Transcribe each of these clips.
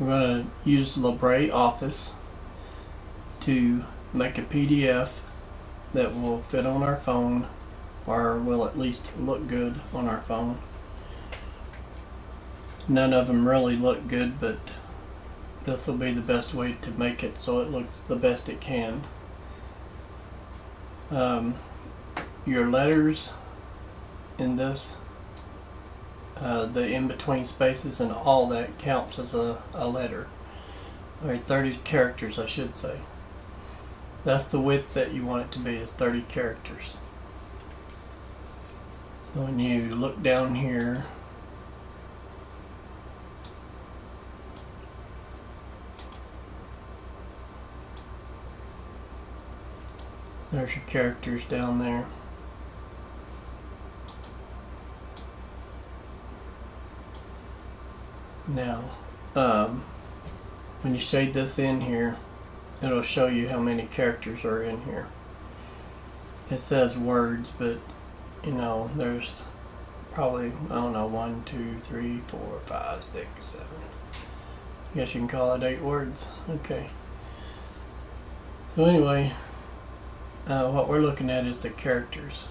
we're going to use LibreOffice to make a PDF that will fit on our phone, or will at least look good on our phone. None of them really look good, but this will be the best way to make it so it looks the best it can. Your letters in this, the in-between spaces and all that counts as a letter. Alright, 30 characters I should say. That's the width that you want it to be, is 30 characters. So when you look down here, there's your characters down there. Now, when you shade this in here, it'll show you how many characters are in here. It says words, but you know, there's probably, I don't know, 1, 2, 3, 4, 5, 6, 7. I guess you can call it 8 words. Okay. So anyway, what we're looking at is the characters.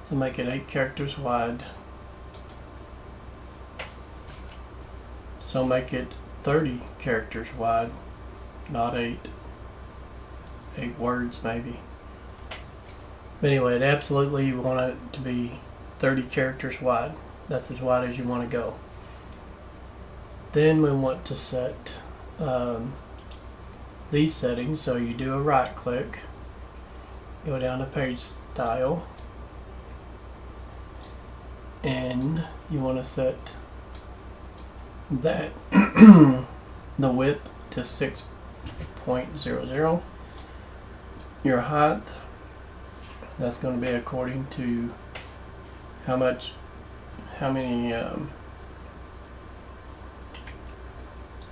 So make it 8 characters wide. So make it 30 characters wide, not 8 words maybe. But anyway, it absolutely, you want it to be 30 characters wide. That's as wide as you want to go. Then we want to set these settings. So you do a right click, go down to page style, and you want to set that the width to 6.00. Your height, that's going to be according to how many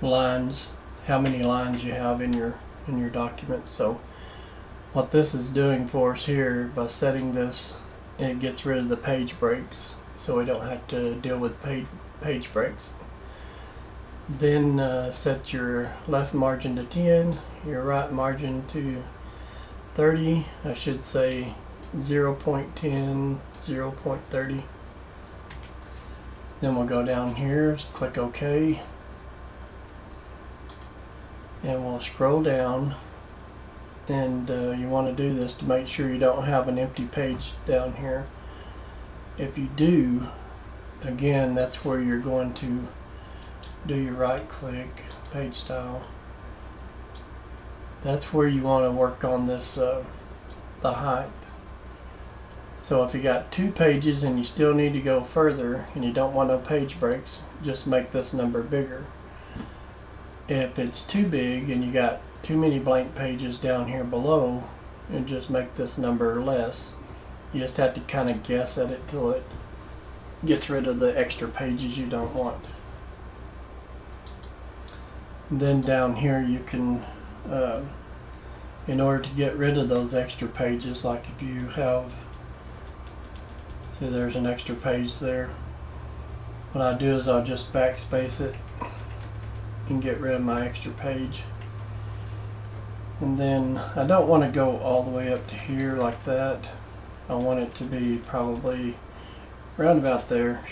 lines you have in your document. So what this is doing for us here, by setting this, it gets rid of the page breaks, so we don't have to deal with page breaks. Then set your left margin to 10, your right margin to 30, I should say 0.10, 0.30. Then we'll go down here, click OK, and we'll scroll down, and you want to do this to make sure you don't have an empty page down here. If you do, again, that's where you're going to do your right click, page style. That's where you want to work on this, the height. So if you got 2 pages and you still need to go further and you don't want no page breaks, just make this number bigger. If it's too big and you got too many blank pages down here below, and just make this number less. You just have to kind of guess at it till it gets rid of the extra pages you don't want. Then down here you can, in order to get rid of those extra pages, like if you have, see there's an extra page there, what I do is I'll just backspace it and get rid of my extra page. And then I don't want to go all the way up to here like that. I want it to be probably around about there.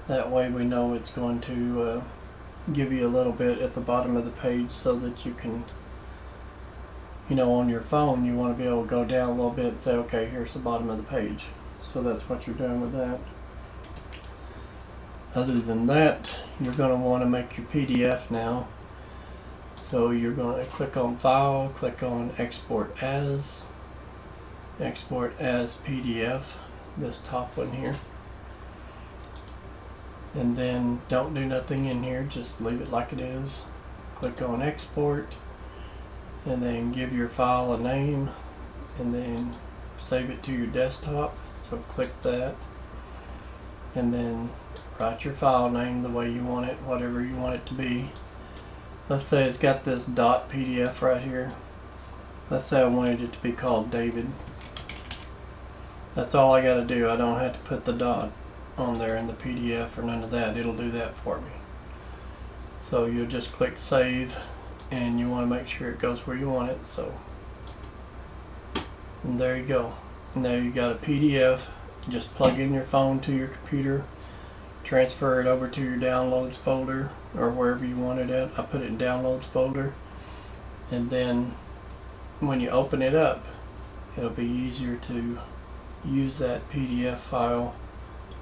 That way we know it's going to give you a little bit at the bottom of the page, so that you can, you know, on your phone you want to be able to go down a little bit and say, okay, here's the bottom of the page. So that's what you're doing with that. Other than that, you're going to want to make your PDF now. So you're going to click on File, click on Export As PDF, this top one here. And then don't do nothing in here, just leave it like it is. Click on Export, and then give your file a name, and then save it to your desktop. So click that, and then write your file name the way you want it, whatever you want it to be. Let's say it's got this .pdf right here. Let's say I wanted it to be called David. That's all I got to do. I don't have to put the dot on there in the PDF or none of that. It'll do that for me. So you'll just click save, and you want to make sure it goes where you want it. So, and there you go. Now you got a PDF. Just plug in your phone to your computer, transfer it over to your downloads folder or wherever you want it at. I put it in downloads folder, and then when you open it up, it'll be easier to use that PDF file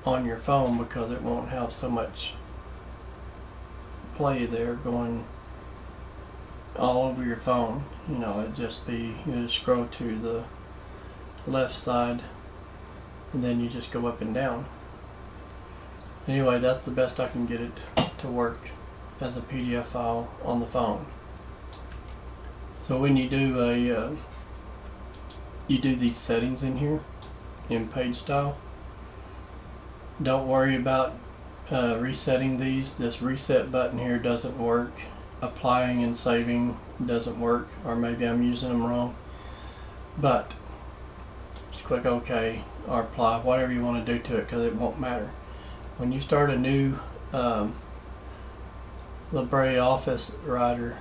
on your phone because it won't have so much play there going all over your phone. You know, it'd just be, you just scroll to the left side and then you just go up and down. Anyway, that's the best I can get it to work as a PDF file on the phone. So when you do you do these settings in here in page style, don't worry about resetting these. This reset button here doesn't work. Applying and saving doesn't work, or maybe I'm using them wrong. But just click OK or apply, whatever you want to do to it, because it won't matter. When you start a new LibreOffice writer,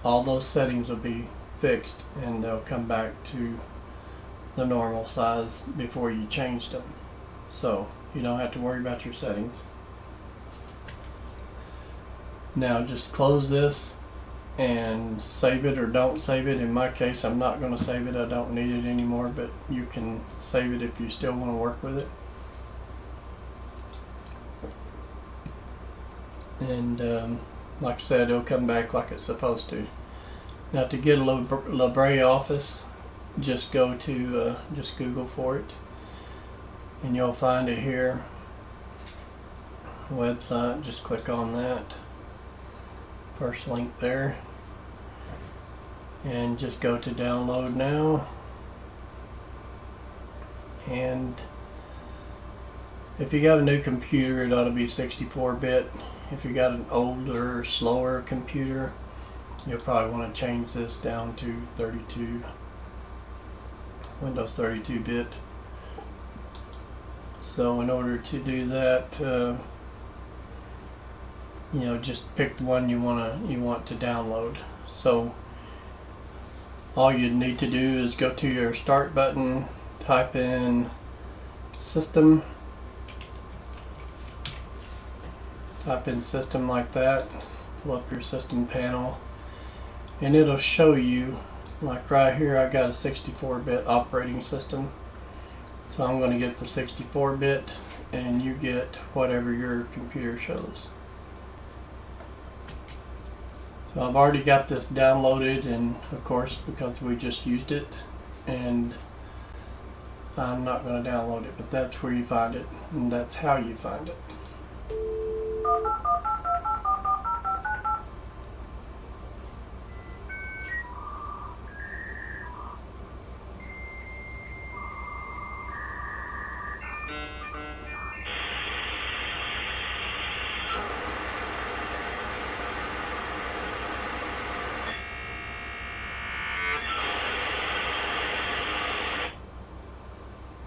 all those settings will be fixed and they'll come back to the normal size before you changed them. So you don't have to worry about your settings. Now just close this and save it or don't save it. In my case, I'm not going to save it. I don't need it anymore, but you can save it if you still want to work with it. And like I said, it'll come back like it's supposed to. Now to get a LibreOffice, just go to just Google for it, and you'll find it here. Website, just click on that first link there, and just go to download now. And if you got a new computer, it ought to be 64-bit. If you got an older, slower computer, you'll probably want to change this down to Windows 32-bit. So in order to do that, you know, just pick the one you want to download. So all you need to do is go to your start button, type in system, like that, pull up your system panel, and it'll show you, like right here, I got a 64-bit operating system. So I'm going to get the 64-bit, and you get whatever your computer shows. So I've already got this downloaded, and of course, because we just used it, and I'm not going to download it, but that's where you find it, and that's how you find it.